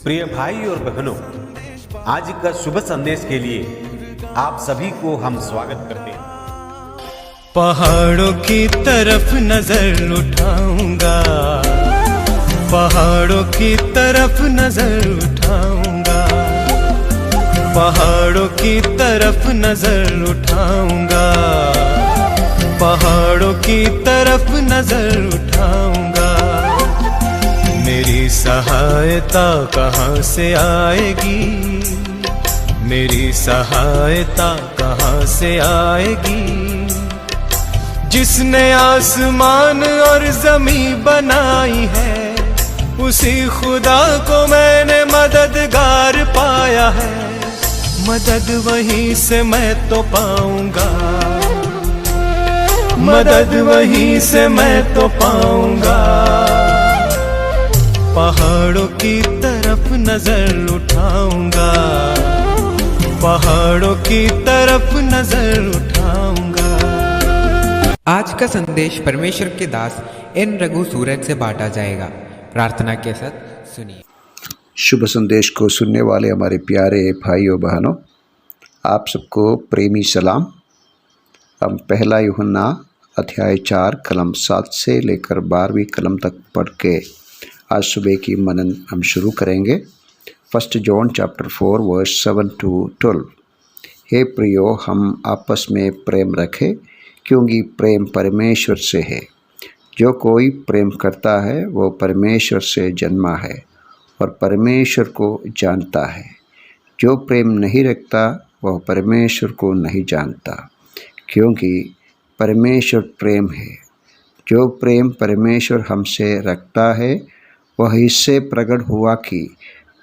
प्रिय भाई और बहनों, आज का शुभ संदेश के लिए आप सभी को हम स्वागत करते हैं। पहाड़ों की तरफ नजर उठाऊंगा, पहाड़ों की तरफ नजर उठाऊंगा, पहाड़ों की तरफ नजर उठाऊंगा, पहाड़ों की तरफ नजर उठाऊंगा। मेरी सहायता कहाँ से आएगी, मेरी सहायता कहाँ से आएगी। जिसने आसमान और जमीन बनाई है, उसी खुदा को मैंने मददगार पाया है। मदद वहीं से मैं तो पाऊंगा, मदद वहीं से मैं तो पाऊंगा। पहाड़ों की तरफ नजर उठाऊंगा, पहाड़ों की तरफ नजर उठाऊंगा। आज का संदेश परमेश्वर के दास एन रघु सूरज से बांटा जाएगा। प्रार्थना के साथ सुनिए। शुभ संदेश को सुनने वाले हमारे प्यारे भाइयों बहनों, आप सबको प्रेमी सलाम। हम पहला यूहन्ना अध्याय 4 कलम 7 से लेकर 12वीं कलम तक पढ़ के आज सुबह की मनन हम शुरू करेंगे। 1 जॉन चैप्टर 4 वर्स 7 to 12। हे प्रियो, हम आपस में प्रेम रखें, क्योंकि प्रेम परमेश्वर से है। जो कोई प्रेम करता है वो परमेश्वर से जन्मा है और परमेश्वर को जानता है। जो प्रेम नहीं रखता वह परमेश्वर को नहीं जानता, क्योंकि परमेश्वर प्रेम है। जो प्रेम परमेश्वर हमसे रखता है वह इससे प्रकट हुआ कि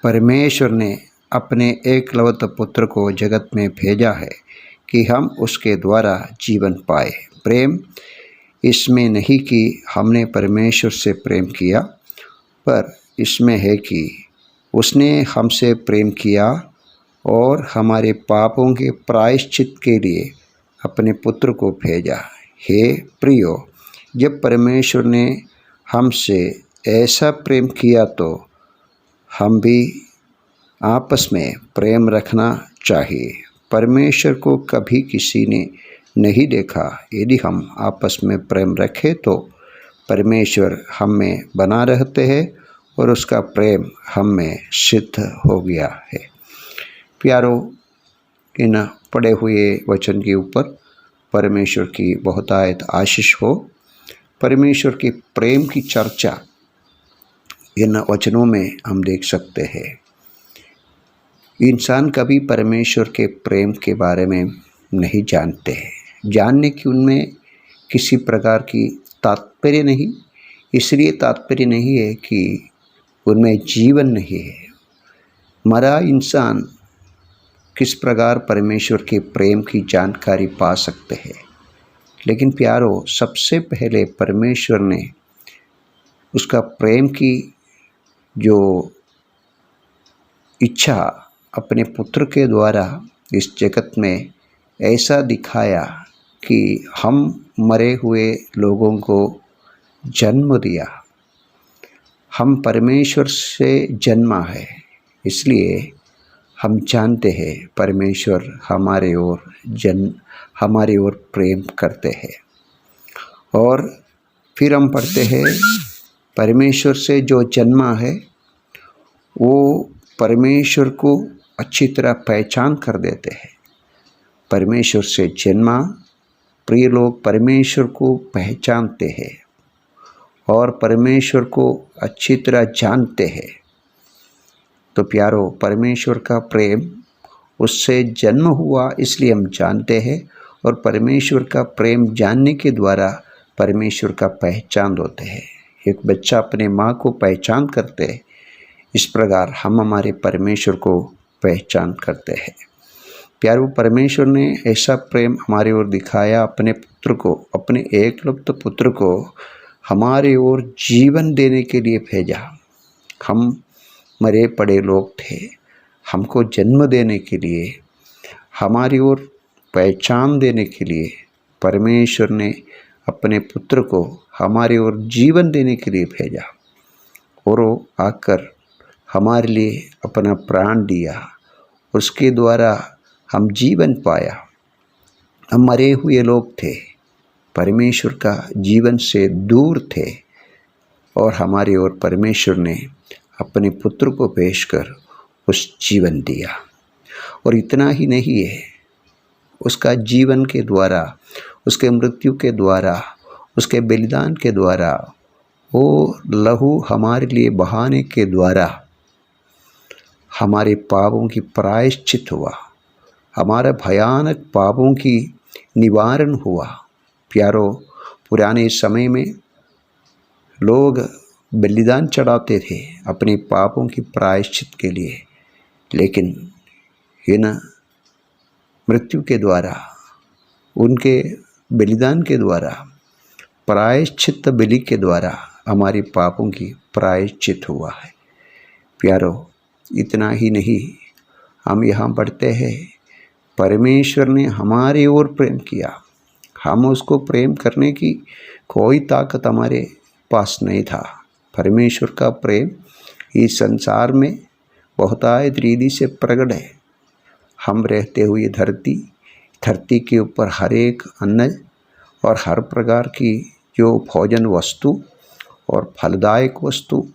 परमेश्वर ने अपने एकलौते पुत्र को जगत में भेजा है कि हम उसके द्वारा जीवन पाए। प्रेम इसमें नहीं कि हमने परमेश्वर से प्रेम किया, पर इसमें है कि उसने हमसे प्रेम किया और हमारे पापों के प्रायश्चित के लिए अपने पुत्र को भेजा। हे प्रियो, जब परमेश्वर ने हमसे ऐसा प्रेम किया तो हम भी आपस में प्रेम रखना चाहिए। परमेश्वर को कभी किसी ने नहीं देखा। यदि हम आपस में प्रेम रखें तो परमेश्वर हम में बना रहते हैं और उसका प्रेम हम में सिद्ध हो गया है। प्यारो, इन पढ़े हुए वचन के ऊपर परमेश्वर की बहुतायत आशीष हो। परमेश्वर के प्रेम की चर्चा इन वचनों में हम देख सकते हैं। इंसान कभी परमेश्वर के प्रेम के बारे में नहीं जानते हैं। जानने की उनमें किसी प्रकार की तात्पर्य नहीं, इसलिए तात्पर्य नहीं है कि उनमें जीवन नहीं है। मरा इंसान किस प्रकार परमेश्वर के प्रेम की जानकारी पा सकते हैं। लेकिन प्यारो, सबसे पहले परमेश्वर ने उसका प्रेम की जो इच्छा अपने पुत्र के द्वारा इस जगत में ऐसा दिखाया कि हम मरे हुए लोगों को जन्म दिया। हम परमेश्वर से जन्मा है, इसलिए हम जानते हैं परमेश्वर हमारे ओर प्रेम करते हैं। और फिर हम पढ़ते हैं, परमेश्वर से जो जन्मा है वो परमेश्वर को अच्छी तरह पहचान कर देते हैं। परमेश्वर से जन्मा प्रिय लोग परमेश्वर को पहचानते हैं और परमेश्वर को अच्छी तरह जानते हैं। तो प्यारो, परमेश्वर का प्रेम उससे जन्म हुआ इसलिए हम जानते हैं, और परमेश्वर का प्रेम जानने के द्वारा परमेश्वर का पहचान होते हैं। एक बच्चा अपने माँ को पहचान करते हैं, इस प्रकार हम हमारे परमेश्वर को पहचान करते हैं। प्यारो, परमेश्वर ने ऐसा प्रेम हमारी ओर दिखाया, अपने पुत्र को, अपने एकलौते पुत्र को हमारे ओर जीवन देने के लिए भेजा। हम मरे पड़े लोग थे, हमको जन्म देने के लिए, हमारी ओर पहचान देने के लिए परमेश्वर ने अपने पुत्र को हमारी ओर जीवन देने के लिए भेजा। और वो आकर हमारे लिए अपना प्राण दिया, उसके द्वारा हम जीवन पाया। हम मरे हुए लोग थे, परमेश्वर का जीवन से दूर थे, और हमारी ओर परमेश्वर ने अपने पुत्र को भेजकर उस जीवन दिया। और इतना ही नहीं है, उसका जीवन के द्वारा, उसके मृत्यु के द्वारा, उसके बलिदान के द्वारा, वो लहू हमारे लिए बहाने के द्वारा हमारे पापों की प्रायश्चित हुआ, हमारा भयानक पापों की निवारण हुआ। प्यारो, पुराने समय में लोग बलिदान चढ़ाते थे अपने पापों की प्रायश्चित के लिए, लेकिन इन मृत्यु के द्वारा, उनके बलिदान के द्वारा, प्रायश्चित बलि के द्वारा हमारे पापों की प्रायश्चित हुआ है। प्यारो, इतना ही नहीं, हम यहाँ पढ़ते हैं परमेश्वर ने हमारी ओर प्रेम किया। हम उसको प्रेम करने की कोई ताकत हमारे पास नहीं था। परमेश्वर का प्रेम इस संसार में बहुतायत रीति से प्रकट है। हम रहते हुए धरती के ऊपर हर एक अन्न और हर प्रकार की जो भोजन वस्तु और फलदायक वस्तु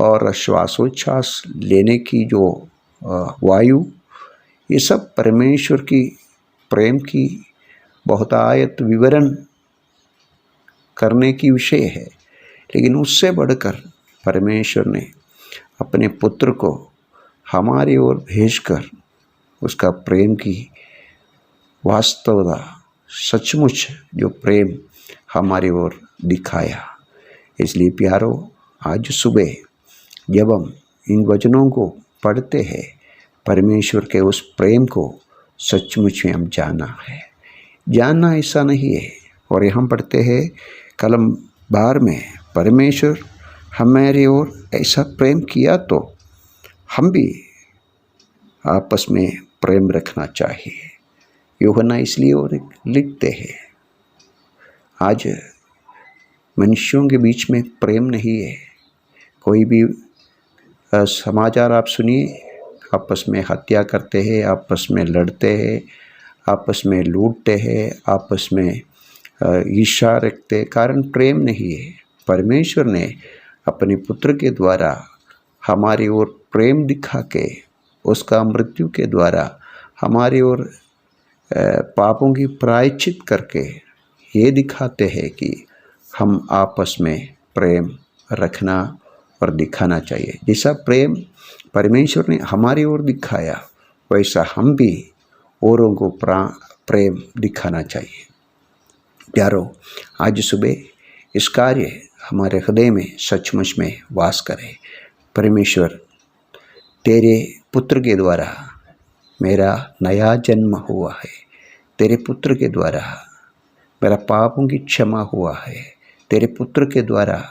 और श्वासोच्छ्वास लेने की जो वायु, ये सब परमेश्वर की प्रेम की बहुतायत विवरण करने की विषय है। लेकिन उससे बढ़कर परमेश्वर ने अपने पुत्र को हमारी ओर भेजकर उसका प्रेम की वास्तवता, सचमुच जो प्रेम हमारी ओर दिखाया। इसलिए प्यारो, आज सुबह जब हम इन वचनों को पढ़ते हैं, परमेश्वर के उस प्रेम को सचमुच में हम जाना है। जानना ऐसा नहीं है। और यहाँ पढ़ते हैं कलम 12 में, परमेश्वर हमारी ओर ऐसा प्रेम किया तो हम भी आपस में प्रेम रखना चाहिए। यूहन्ना इसलिए और लिखते हैं, आज मनुष्यों के बीच में प्रेम नहीं है। कोई भी समाचार आप सुनिए, आपस में हत्या करते हैं, आपस में लड़ते हैं, आपस में लूटते हैं, आपस में ईर्ष्या रखते, कारण प्रेम नहीं है। परमेश्वर ने अपने पुत्र के द्वारा हमारी ओर प्रेम दिखा के, उसका मृत्यु के द्वारा हमारी ओर पापों की प्रायश्चित करके ये दिखाते हैं कि हम आपस में प्रेम रखना और दिखाना चाहिए। जैसा प्रेम परमेश्वर ने हमारी ओर दिखाया, वैसा हम भी औरों को प्रेम दिखाना चाहिए। प्यारो, आज सुबह इस कार्य हमारे हृदय में सचमुच में वास करे। परमेश्वर, तेरे पुत्र के द्वारा मेरा नया जन्म हुआ है, तेरे पुत्र के द्वारा मेरा पापों की क्षमा हुआ है, तेरे पुत्र के द्वारा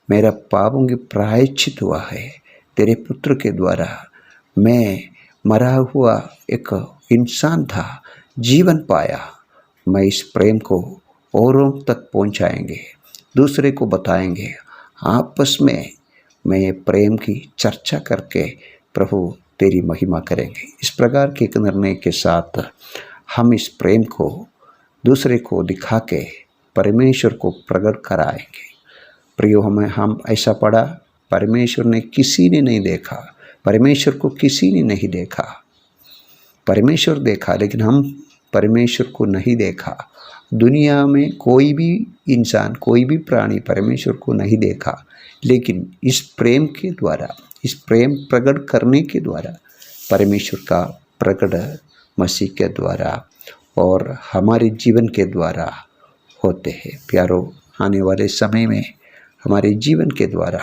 मेरा पापों की प्रायश्चित हुआ है, तेरे पुत्र के द्वारा मैं मरा हुआ एक इंसान था, जीवन पाया। मैं इस प्रेम को औरों तक पहुंचाएंगे, दूसरे को बताएंगे। आपस में मैं प्रेम की चर्चा करके प्रभु तेरी महिमा करेंगे। इस प्रकार के एक निर्णय के साथ हम इस प्रेम को दूसरे को दिखा के परमेश्वर को प्रकट कराएंगे। प्रियो, हम ऐसा पढ़ा, परमेश्वर ने किसी ने नहीं देखा, परमेश्वर को किसी ने नहीं देखा। परमेश्वर देखा, लेकिन हम परमेश्वर को नहीं देखा। दुनिया में कोई भी इंसान, कोई भी प्राणी परमेश्वर को नहीं देखा, लेकिन इस प्रेम के द्वारा, इस प्रेम प्रकट करने के द्वारा, परमेश्वर का प्रकट मसीह के द्वारा और हमारे जीवन के द्वारा होते हैं। प्यारो, आने वाले समय में हमारे जीवन के द्वारा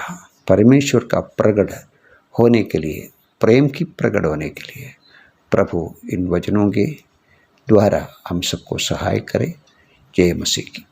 परमेश्वर का प्रकट होने के लिए, प्रेम की प्रकट होने के लिए प्रभु इन वचनों के द्वारा हम सबको सहाय करे। जय मसीह की।